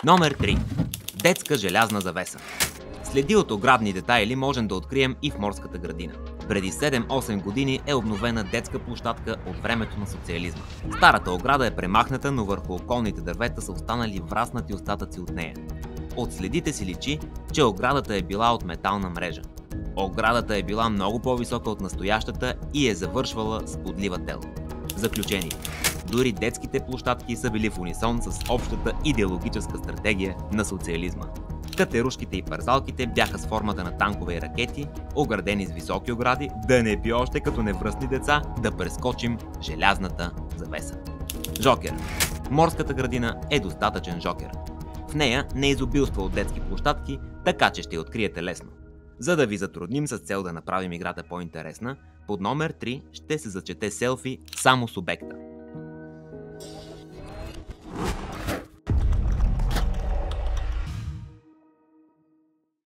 Номер 3. Детска желязна завеса. Следи от оградни детайли можем да открием и в морската градина. Преди 7-8 години е обновена детска площадка от времето на социализма. Старата ограда е премахната, но върху околните дървета са останали враснати остатъци от нея. От следите си личи, че оградата е била от метална мрежа. Оградата е била много по-висока от настоящата и е завършвала с подлива тел. Заключение. Дори детските площадки са били в унисон с общата идеологическа стратегия на социализма. Катерушките и парзалките бяха с формата на танкове и ракети, оградени с високи огради, да не би още като невръстни деца да прескочим желязната завеса. Жокер. Морската градина е достатъчен жокер. В нея не изобилства от детски площадки, така че ще я откриете лесно. За да ви затрудним с цел да направим играта по-интересна, под номер 3 ще се зачете селфи само с обекта.